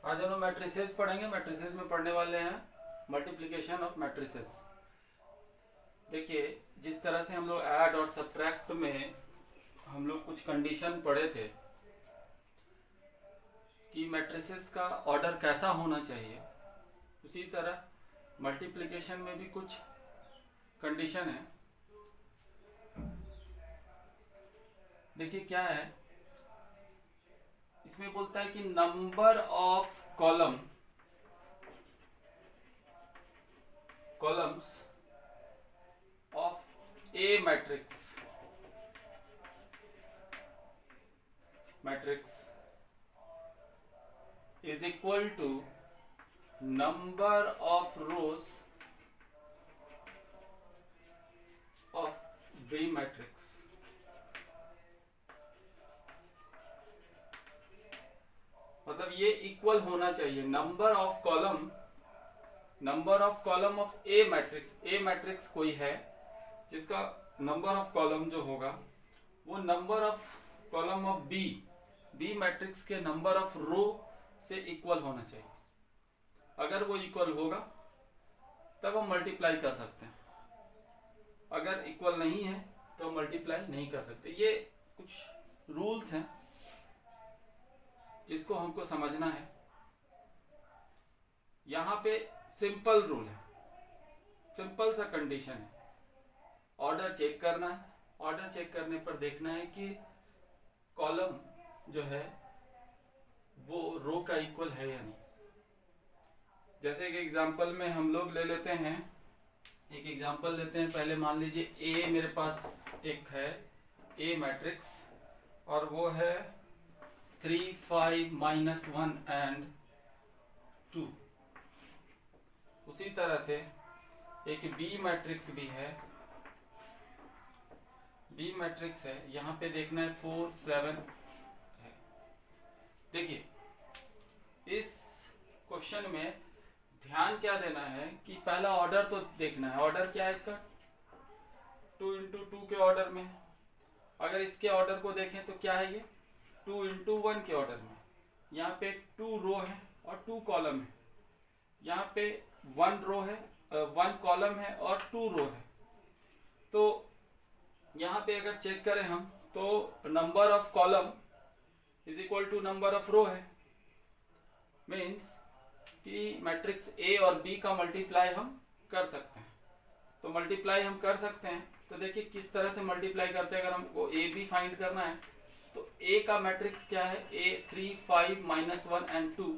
आज हम लोग मैट्रिसेस पढ़ेंगे। मैट्रिसेस में पढ़ने वाले हैं मल्टीप्लिकेशन ऑफ मैट्रिसेस। देखिए, जिस तरह से हम लोग ऐड और सब्ट्रैक्ट में हम लोग कुछ कंडीशन पढ़े थे कि मैट्रिसेस का ऑर्डर कैसा होना चाहिए, उसी तरह मल्टीप्लिकेशन में भी कुछ कंडीशन है। देखिए क्या है, इसमें बोलता है कि number of columns of A matrix is equal to number of rows of B matrix. मतलब ये इक्वल होना चाहिए number of column of A matrix. A matrix कोई है जिसका नंबर ऑफ कॉलम जो होगा वो number of column of B matrix के नंबर ऑफ रो से इक्वल होना चाहिए। अगर वो इक्वल होगा तब हम मल्टीप्लाई कर सकते हैं, अगर इक्वल नहीं है तो मल्टीप्लाई नहीं कर सकते। ये कुछ रूल्स हैं जिसको हमको समझना है। यहाँ पे सिंपल रूल है, सिंपल सा कंडीशन है। ऑर्डर चेक करना है, ऑर्डर चेक करने पर देखना है कि कॉलम जो है वो रो का इक्वल है या नहीं। जैसे कि एग्जांपल में हम लोग ले लेते हैं, एक एग्जांपल लेते हैं। पहले मान लीजिए ए मेरे पास एक है ए मैट्रिक्स और वो है 3, 5, -1 एंड 2। उसी तरह से एक बी मैट्रिक्स भी है, बी मैट्रिक्स है। यहाँ पे देखना है 4, 7 है। देखिए इस क्वेश्चन में ध्यान क्या देना है कि पहला ऑर्डर तो देखना है। ऑर्डर क्या है इसका? 2 into 2 के ऑर्डर में। अगर इसके ऑर्डर को देखें तो क्या है ये 2 into 1 के ऑर्डर में। यहाँ पे 2 रो है और 2 कॉलम है। यहाँ पे 1 रो है, 1 कॉलम है और 2 रो है। तो यहाँ पे अगर चेक करें हम तो number of column is equal to number of row है। मीन्स कि मैट्रिक्स ए और बी का मल्टीप्लाई हम कर सकते हैं। तो मल्टीप्लाई हम कर सकते हैं, तो देखिए किस तरह से मल्टीप्लाई करते हैं। अगर हमको ए बी फाइंड करना है तो ए का मैट्रिक्स क्या है? ए 3, 5, -1 एंड 2।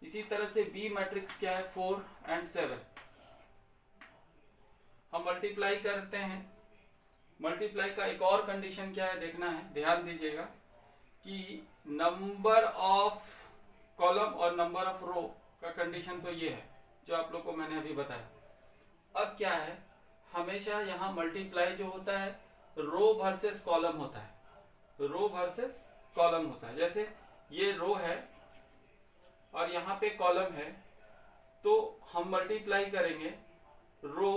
इसी तरह से बी मैट्रिक्स क्या है? 4 एंड 7। हम मल्टीप्लाई करते हैं। मल्टीप्लाई का एक और कंडीशन क्या है देखना है, ध्यान दीजिएगा कि नंबर ऑफ कॉलम और नंबर ऑफ रो का कंडीशन तो ये है जो आप लोग को मैंने अभी बताया। अब क्या है, हमेशा यहाँ मल्टीप्लाई जो होता है रो वर्सेस कॉलम होता है, रो वर्सेस कॉलम होता है। जैसे ये रो है और यहाँ पे कॉलम है, तो हम मल्टीप्लाई करेंगे रो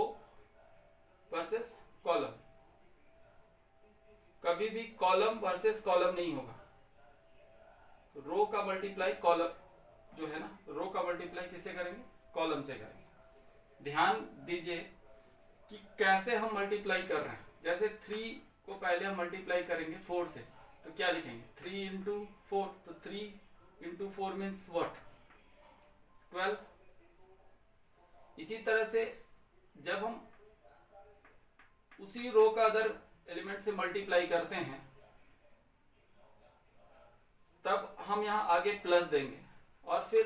वर्सेस कॉलम। कभी भी कॉलम वर्सेस कॉलम नहीं होगा। रो का मल्टीप्लाई कॉलम जो है ना, रो का मल्टीप्लाई किससे करेंगे? कॉलम से करेंगे। ध्यान दीजिए कि कैसे हम मल्टीप्लाई कर रहे हैं। जैसे 3 को पहले हम मल्टीप्लाई करेंगे 4 से, तो क्या लिखेंगे? 3 into 4, तो 3 into 4 मीन्स व्हाट? 12। इसी तरह से जब हम उसी रो का अदर एलिमेंट से मल्टीप्लाई करते हैं तब हम यहां आगे प्लस देंगे और फिर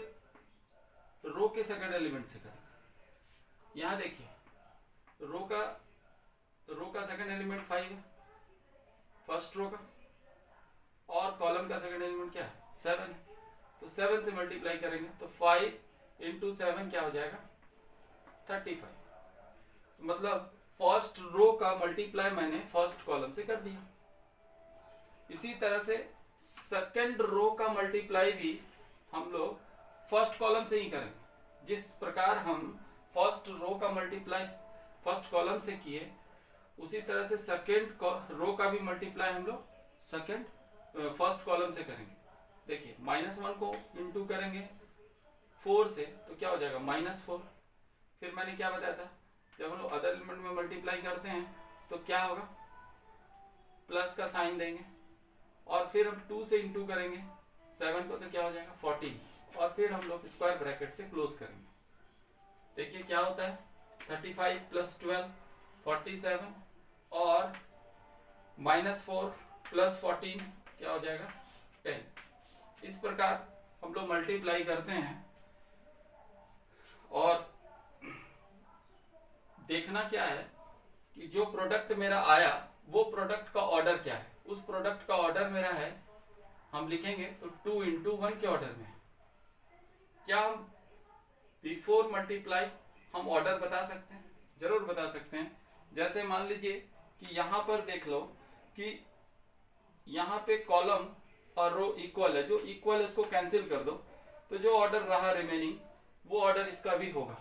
रो के सेकंड एलिमेंट से करेंगे। यहां देखिए रो का सेकंड एलिमेंट 5 है, फर्स्ट रो का, और कॉलम का सेकंड एलिमेंट क्या है? 7 है। तो 7 से मल्टीप्लाई करेंगे तो 5 into 7 क्या हो जाएगा? 35। मतलब फर्स्ट रो का मल्टीप्लाई मैंने फर्स्ट कॉलम से कर दिया। इसी तरह से सेकंड रो का मल्टीप्लाई भी हम लोग फर्स्ट कॉलम से ही करेंगे। जिस प्रकार हम फर्स्ट रो का मल्टीप्लाई फर्स्ट कॉलम से किए, उसी तरह से सेकंड रो का भी मल्टीप्लाई हम लोग फर्स्ट कॉलम से करेंगे। देखिए -1 को इंटू करेंगे 4 से तो क्या हो जाएगा -4। फिर मैंने क्या बताया था, जब हम लोग अदर एलिमेंट में मल्टीप्लाई करते हैं तो क्या होगा, प्लस का साइन देंगे और फिर हम 2 से इंटू करेंगे 7 को तो क्या हो जाएगा 14 और फिर हम लोग स्क्वायर ब्रैकेट से क्लोज करेंगे। देखिए क्या होता है 35 + 12 47 और -4 + 14 क्या हो जाएगा 10। इस प्रकार हम लोग मल्टीप्लाई करते हैं और देखना क्या है कि जो प्रोडक्ट मेरा आया वो प्रोडक्ट का ऑर्डर क्या है। उस प्रोडक्ट का ऑर्डर मेरा है, हम लिखेंगे तो 2 × 1 के ऑर्डर में। क्या हम बिफोर मल्टीप्लाई हम ऑर्डर बता सकते हैं? जरूर बता सकते हैं। जैसे मान लीजिए कि यहां पर देख लो कि यहां पे कॉलम और रो इक्वल है, जो इक्वल है उसको कैंसिल कर दो तो जो ऑर्डर रहा रिमेनिंग वो ऑर्डर इसका भी होगा,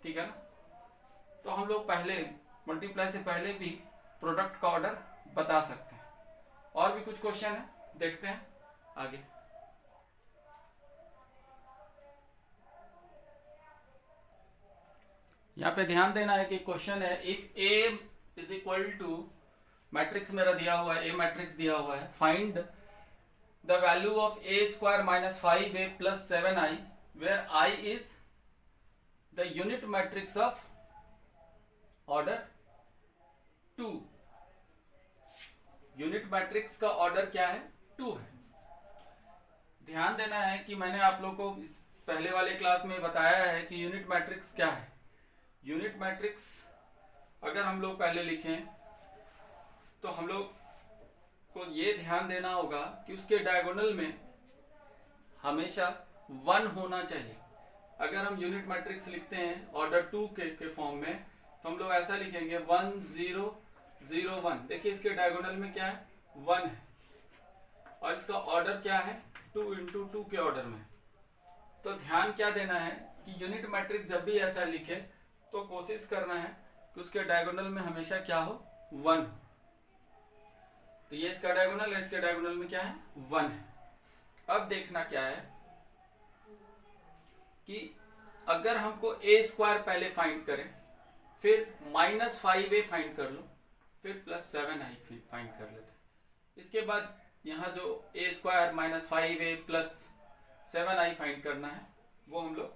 ठीक है ना। तो हम लोग पहले मल्टीप्लाई से पहले भी प्रोडक्ट का ऑर्डर बता सकते हैं। और भी कुछ क्वेश्चन है, देखते हैं आगे। यहाँ पे ध्यान देना है कि क्वेश्चन है इफ A = मैट्रिक्स मेरा दिया हुआ है, A मैट्रिक्स दिया हुआ है, find the value of A² - 5A + 7I where I is the unit matrix of order 2। Unit matrix का ऑर्डर क्या है 2 है। ध्यान देना है कि मैंने आप लोग को इस पहले वाले क्लास में बताया है कि यूनिट मैट्रिक्स क्या है। यूनिट मैट्रिक्स अगर हम लोग पहले लिखें तो हम लोग को ये ध्यान देना होगा कि उसके डायगोनल में हमेशा 1 होना चाहिए। अगर हम यूनिट मैट्रिक्स लिखते हैं ऑर्डर 2 के फॉर्म में तो हम लोग ऐसा लिखेंगे 1 0 0 1। देखिए इसके डायगोनल में क्या है 1 है और इसका ऑर्डर क्या है 2 × 2 के ऑर्डर में। तो ध्यान क्या देना है कि यूनिट मैट्रिक्स जब भी ऐसा लिखे तो कोशिश करना है कि उसके डायगोनल में हमेशा क्या हो 1। तो ये इसका डायगोनल है, इसके डायगोनल में क्या है 1 है। अब देखना क्या है कि अगर हमको A² पहले फाइंड करें, फिर -5A फाइंड कर लो, फिर +7I फाइंड कर लेते हैं। इसके बाद यहाँ जो A² - 5A + 7I फाइंड करना है वो हम लोग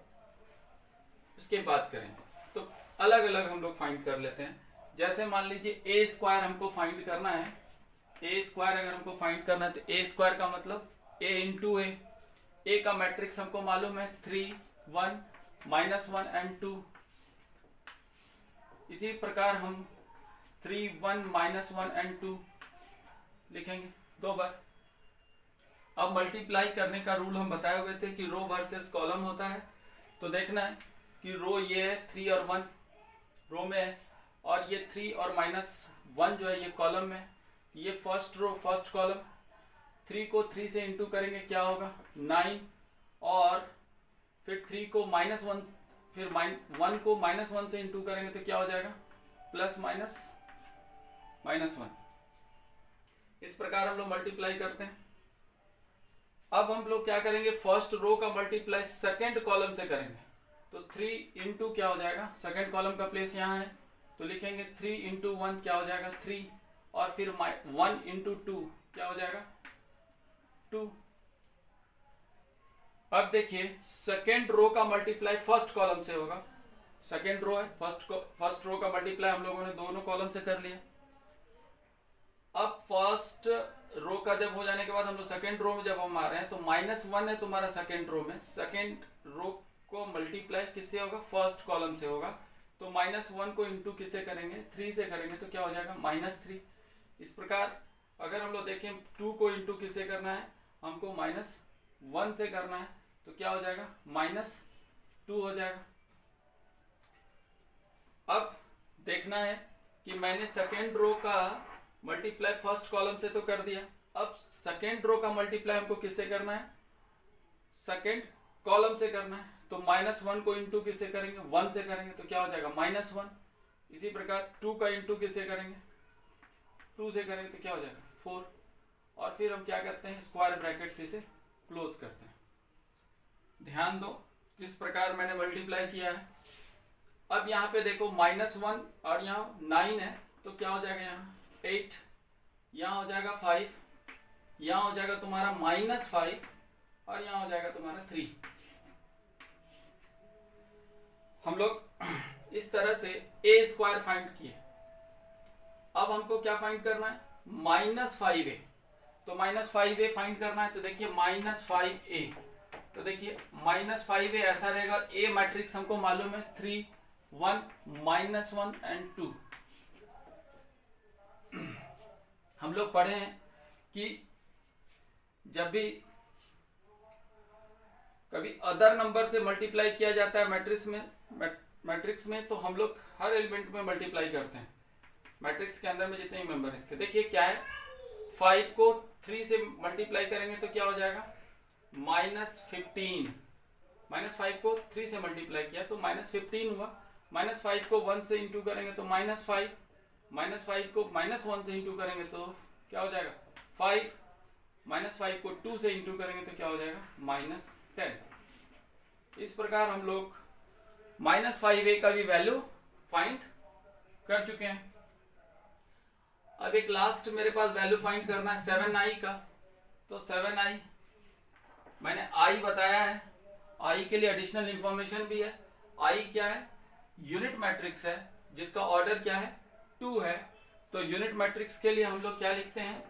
उसके बाद करेंगे। तो अलग अलग हम लोग फाइंड कर लेते हैं। जैसे मान लीजिए A² हमको फाइंड करना है, A² अगर हमको फाइंड करना है तो A² का मतलब A × A। A का मैट्रिक्स हमको मालूम है 3 1 -1 and 2। इसी प्रकार हम 3 1 -1 and 2 लिखेंगे 2 बार। अब मल्टीप्लाई करने का रूल हम बताए हुए थे कि रो वर्सेस कॉलम होता है। तो देखना है कि रो ये है 3 और 1 रो में है और ये 3 और -1 जो है ये कॉलम में। ये फर्स्ट रो फर्स्ट कॉलम। 3 को 3 से इंटू करेंगे क्या होगा 9 और फिर 3 को -1 फिर 1 को -1 से इंटू करेंगे तो क्या हो जाएगा ±1। इस प्रकार हम लोग मल्टीप्लाई करते हैं। अब हम लोग क्या करेंगे फर्स्ट रो का मल्टीप्लाई सेकंड कॉलम से करेंगे। तो 3 इंटू क्या हो जाएगा, सेकंड कॉलम का प्लेस यहाँ है तो लिखेंगे 3 इंटू 1 क्या हो जाएगा 3 और फिर 1 इंटू 2 क्या हो जाएगा 2। अब देखिए सेकेंड रो का मल्टीप्लाई फर्स्ट कॉलम से होगा। सेकेंड रो है, फर्स्ट रो का मल्टीप्लाई हम लोगों ने दोनों कॉलम से कर लिया। अब फर्स्ट रो का जब हो जाने के बाद हम लोग सेकेंड रो में जब हम आ रहे हैं तो -1 है तुम्हारा सेकेंड रो में। सेकेंड रो को मल्टीप्लाई किससे होगा फर्स्ट कॉलम से होगा। तो -1 को इंटू किससे करेंगे 3 से करेंगे तो क्या हो जाएगा -3। इस प्रकार अगर हम लोग देखें 2 को इंटू किससे करना है हमको -1 से करना है तो क्या हो जाएगा -2 हो जाएगा। अब देखना है कि मैंने सेकेंड रो का मल्टीप्लाई फर्स्ट कॉलम से तो कर दिया। अब सेकेंड रो का मल्टीप्लाई हमको किससे करना है सेकेंड कॉलम से करना है। तो -1 को इंटू किससे करेंगे 1 से करेंगे तो क्या हो जाएगा -1। इसी प्रकार 2 का इंटू किससे करेंगे 2 से करेंगे तो क्या हो जाएगा 4। और फिर हम क्या करते हैं स्क्वायर ब्रैकेट से इसे क्लोज करते हैं। ध्यान दो किस प्रकार मैंने मल्टीप्लाई किया है। अब यहाँ पे देखो -1 और यहाँ 9 है, तो क्या हो जाएगा यहाँ 8, यहाँ हो जाएगा 5, यहाँ हो जाएगा तुम्हारा -5 और यहाँ हो जाएगा तुम्हारा 3। हम लोग इस तरह से ए स्क्वायर फाइंड किए। अब हमको क्या फाइंड करना है, -5a, तो -5a फाइंड करना है। तो देखिए -5a, तो देखिए -5a ऐसा रहेगा, ए मैट्रिक्स हमको मालूम है 3 1 -1 एंड 2। हम लोग पढ़े हैं कि जब भी कभी अदर नंबर से मल्टीप्लाई किया जाता है मैट्रिक्स में, तो हम लोग हर एलिमेंट में मल्टीप्लाई करते हैं मैट्रिक्स के अंदर में जितने ही मेंबर इसके। देखिए क्या है, 5 को 3 से मल्टीप्लाई करेंगे तो क्या हो जाएगा -15, -5 को 3 से मल्टीप्लाई किया तो -15 हुआ। -5 को 1 से इंटू करेंगे तो -5, -5 को -1 से इंटू करेंगे तो क्या हो जाएगा 5, -5 को 2 से इंटू करेंगे तो क्या हो जाएगा -10। इस प्रकार हम लोग -5a का भी वैल्यू फाइंड कर चुके हैं। अब एक लास्ट मेरे पास वैल्यू फाइंड करना है 7i का। तो 7i मैंने i बताया है, i के लिए एडिशनल इंफॉर्मेशन भी है। i क्या है, यूनिट मैट्रिक्स है जिसका ऑर्डर क्या है 2 है। तो यूनिट मैट्रिक्स के लिए हम लोग क्या लिखते हैं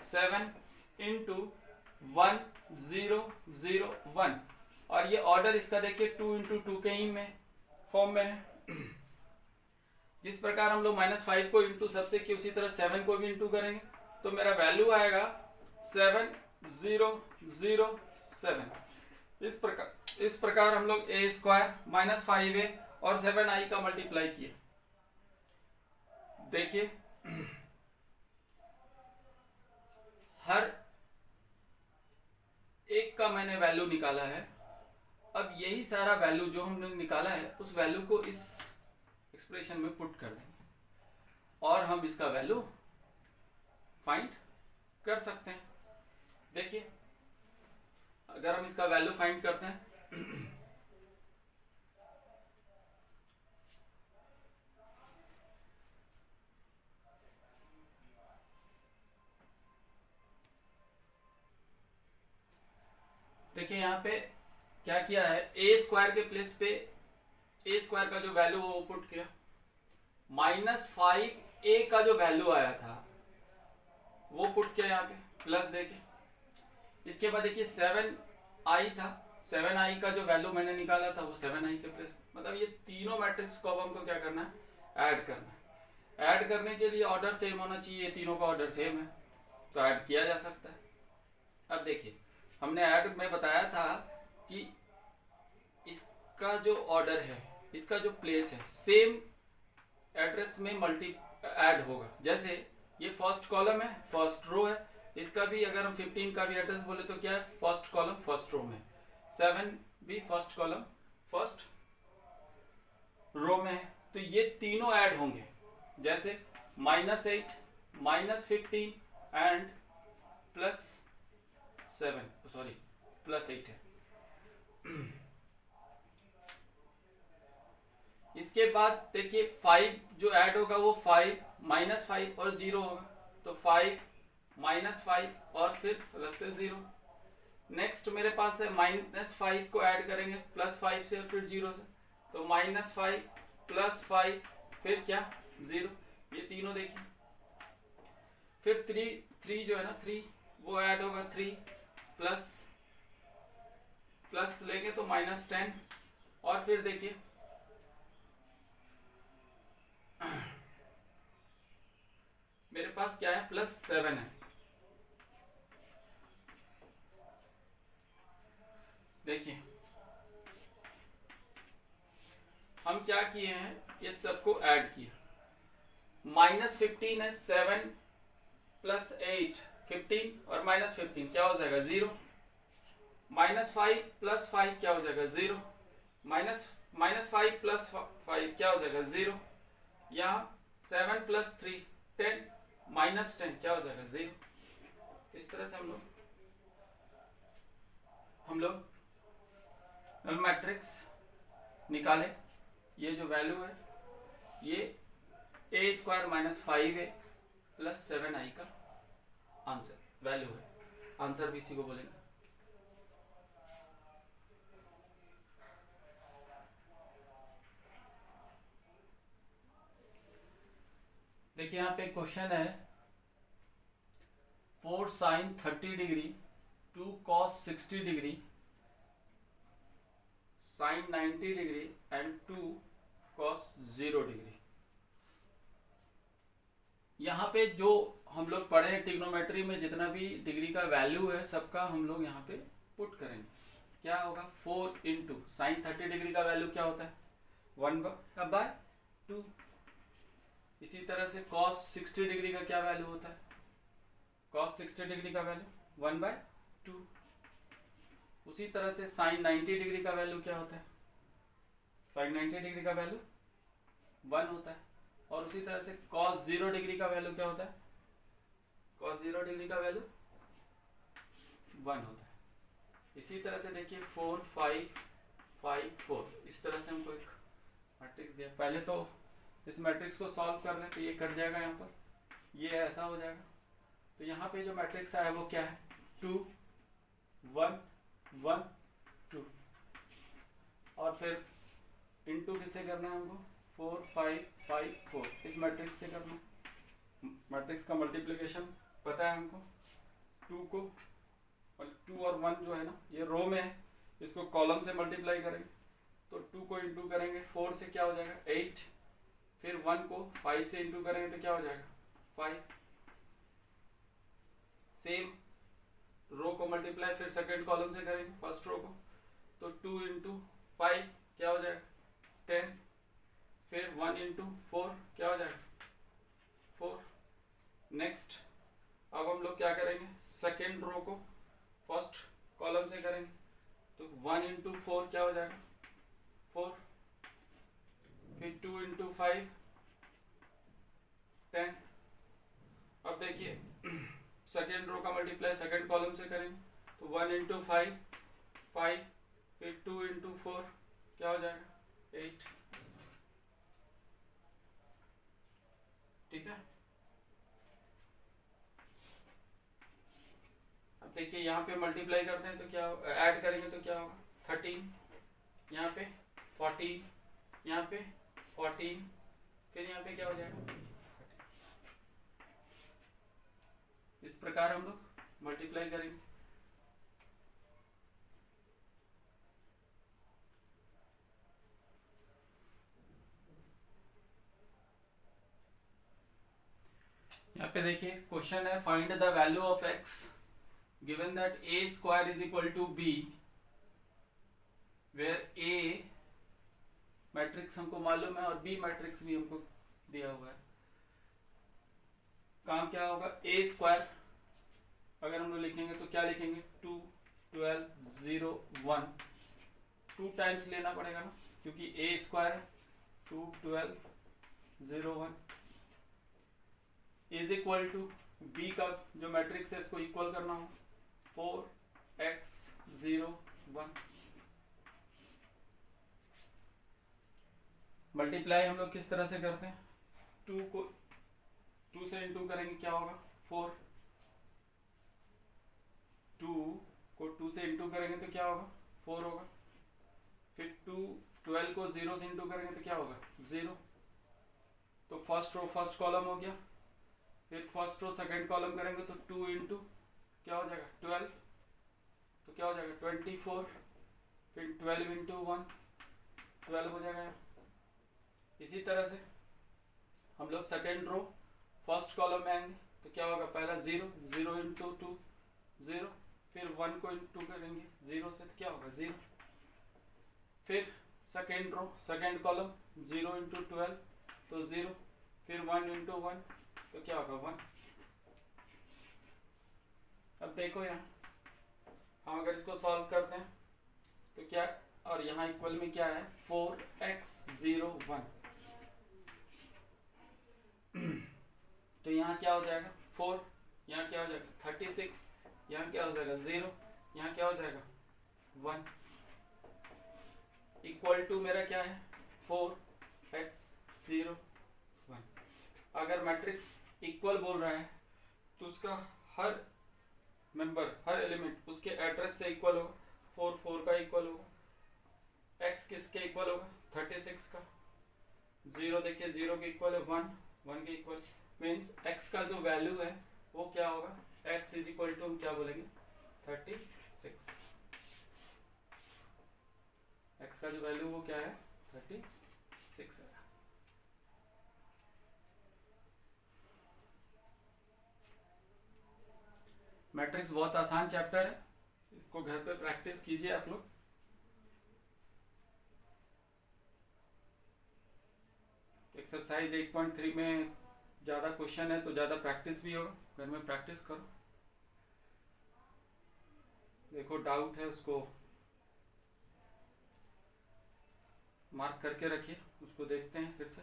7 × 1 0 0 1, और ये ऑर्डर इसका देखिए 2 × 2 के ही में फॉर्म में है। जिस प्रकार हम लोग -5 को इंटू सबसे किए उसी तरह 7 को भी इंटू करेंगे तो मेरा वैल्यू आएगा 7 0 0 7। इस प्रकार हम लोग a स्क्वायर -5a और 7i का मल्टीप्लाई किए। देखिए हर एक का मैंने वैल्यू निकाला है। अब यही सारा वैल्यू जो हमने निकाला है उस वैल्यू को इस एक्सप्रेशन में पुट कर देंगे और हम इसका वैल्यू फाइंड कर सकते हैं। देखिए अगर हम इसका वैल्यू फाइंड करते हैं देखिए यहाँ पे क्या किया है, ए स्क्वायर के प्लेस पे ए स्क्वायर का जो वैल्यू वो पुट किया, -5a का जो वैल्यू आया था वो पुट किया यहाँ पे प्लस देके। इसके बाद देखिए 7i था, 7i का जो वैल्यू मैंने निकाला था वो 7i के प्लेस, मतलब ये तीनों मैट्रिक्स को अब हमको क्या करना है ऐड करना है। ऐड करने के लिए ऑर्डर सेम होना चाहिए, तीनों का ऑर्डर सेम है तो ऐड किया जा सकता है। अब देखिए हमने ऐड में बताया था कि इसका जो ऑर्डर है, इसका जो प्लेस है सेम एड्रेस में मल्टी ऐड होगा। जैसे ये फर्स्ट कॉलम है, फर्स्ट रो है, इसका भी अगर हम 15 का भी एड्रेस बोले तो क्या है फर्स्ट कॉलम फर्स्ट रो में, 7 भी फर्स्ट कॉलम फर्स्ट रो में है, तो ये तीनों ऐड होंगे। जैसे -8 -15 एंड +8 है। इसके बाद देखिए 5 जो ऐड होगा वो 5 -5 और 0 होगा, तो 5 -5 और फिर अलग से 0। नेक्स्ट मेरे पास है -5 को ऐड करेंगे +5 से और फिर 0 से, तो -5 +5 फिर क्या 0, ये तीनों देखिए। फिर 3 जो है ना 3 वो ऐड होगा, 3 प्लस लेंगे तो -10 और फिर देखिए मेरे पास क्या है +7 है। देखिए हम क्या किए हैं, ये सबको ऐड किया। -15 है, 7 + 8 15 और -15 क्या हो जाएगा 0, -5 + 5 क्या हो जाएगा 0, -5 + 5 क्या हो जाएगा 0, यहाँ 7 + 3 10 -10 क्या हो जाएगा 0। इस तरह से हम लोग निकाले, ये जो वैल्यू है ये ए square minus 5a plus 7i का आंसर वैल्यू है, आंसर भी इसी को बोलेंगे। देखिए यहाँ पे क्वेश्चन है 4 sin 30 degree 2 cos 60 degree sin 90 degree and 2 cos 0 degree. यहाँ पे जो हम लोग पढ़े हैं ट्रिग्नोमेट्री में, जितना भी डिग्री का वैल्यू है सबका हम लोग यहाँ पे पुट करेंगे। क्या होगा 4 इंटू साइन 30 डिग्री का वैल्यू क्या होता है 1/2। इसी तरह से cos 60 डिग्री का क्या वैल्यू होता है, cos 60 डिग्री का वैल्यू 1/2। उसी तरह से sin 90 डिग्री का वैल्यू क्या होता है, sin 90 डिग्री का वैल्यू 1 होता है। और उसी तरह से cos 0 डिग्री का वैल्यू क्या होता है, cos 0 डिग्री का वैल्यू 1 होता है। इसी तरह से देखिए 4 5 5 4, इस तरह से हमको एक मैट्रिक्स दिया। पहले तो इस मैट्रिक्स को सॉल्व कर लें तो ये कट जाएगा, यहाँ पर ये ऐसा हो जाएगा। तो यहाँ पे जो मैट्रिक्स है वो क्या है 2 1 1 2, और फिर इनटू किससे करना है हमको 4 5 5 4, इस मैट्रिक्स से करना है। मैट्रिक्स का मल्टीप्लिकेशन पता है हमको, 2 को 2 और 1 जो है ना ये रो में है, इसको कॉलम से मल्टीप्लाई करेंगे तो 2 को इंटू करेंगे 4 से क्या हो जाएगा 8, फिर 1 को 5 से इंटू करेंगे तो क्या हो जाएगा 5। सेम रो को मल्टीप्लाई फिर सेकंड कॉलम से करेंगे फर्स्ट रो को, तो 2 इंटू 5 क्या हो जाएगा 10, फिर 1 इंटू 4 क्या हो जाएगा 4। नेक्स्ट अब हम लोग क्या करेंगे सेकेंड रो को फर्स्ट कॉलम से करेंगे, तो 1 इंटू 4 क्या हो जाएगा 4, फिर 2 इंटू 5 10। अब देखिए सेकेंड रो का मल्टीप्लाई सेकेंड कॉलम से करेंगे तो 1 इंटू 5 5, फिर 2 इंटू 4 क्या हो जाएगा 8। ठीक है, अब देखिए यहाँ पे मल्टीप्लाई करते हैं तो क्या ऐड करेंगे तो क्या होगा 13, यहाँ पे 14, यहाँ पे 14, फिर यहाँ पे क्या हो जाएगा 30। इस प्रकार हम लोग मल्टीप्लाई करेंगे। यहाँ पे देखिए क्वेश्चन है find the value of x given that a square is equal to b, where a matrix हमको मालूम है और b मैट्रिक्स भी हमको दिया हुआ है। काम क्या होगा a स्क्वायर अगर हम लोग लिखेंगे तो क्या लिखेंगे 2 12 0 1, 2 टाइम्स लेना पड़ेगा ना क्योंकि a स्क्वायर है 2 12 0 1 इज इक्वल टू b का जो मैट्रिक्स है इसको इक्वल करना हो 4x 0 1। मल्टीप्लाई हम लोग किस तरह से करते हैं 2 को 2 से इंटू करेंगे क्या होगा 4, 2 को 2 से इंटू करेंगे तो क्या होगा 4 होगा, फिर 12 को 0 से इंटू करेंगे तो क्या होगा 0। तो फर्स्ट रो फर्स्ट कॉलम हो गया, फिर फर्स्ट रो सेकंड कॉलम करेंगे तो 2 इंटू क्या हो जाएगा 12, तो क्या हो जाएगा 24, फिर 12 इंटू 1 12 हो जाएगा। इसी तरह से हम लोग सेकेंड रो फर्स्ट कॉलम में आएंगे तो क्या होगा पहला 0 0 इंटू 2 0, फिर 1 को इंटू करेंगे 0 से तो क्या होगा 0, फिर second row second column 0 into 12 तो 0, फिर 1 इंटू 1 तो क्या होगा 1। अब देखो यहाँ हम अगर इसको सॉल्व करते हैं तो क्या, और यहाँ इक्वल में क्या है 4x 0 1, तो यहाँ क्या हो जाएगा 4, यहाँ क्या हो जाएगा 36, यहाँ क्या हो जाएगा 0, यहाँ क्या हो जाएगा 1। इक्वल टू मेरा क्या है 4x 0 1। अगर मैट्रिक्स इक्वल बोल रहा है तो उसका हर मेंबर, हर एलिमेंट उसके एड्रेस से इक्वल होगा। 4 4 का इक्वल होगा। x किसके इक्वल होगा 36 का। 0 देखिए 0 के इक्वल है 1 1 के इक्वल। मीन्स x का जो वैल्यू है वो क्या होगा, x इज इक्वल टू हम क्या बोलेंगे 36। x का जो वैल्यू वो क्या है 36 है। मैट्रिक्स बहुत आसान चैप्टर है, इसको घर पे प्रैक्टिस कीजिए आप लोग। एक्सरसाइज 8.3 में ज़्यादा क्वेश्चन है तो ज़्यादा प्रैक्टिस भी होगा, घर में प्रैक्टिस करो। देखो डाउट है उसको मार्क करके रखिए, उसको देखते हैं फिर से,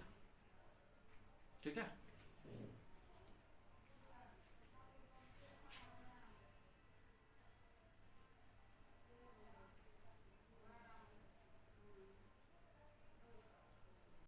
ठीक है।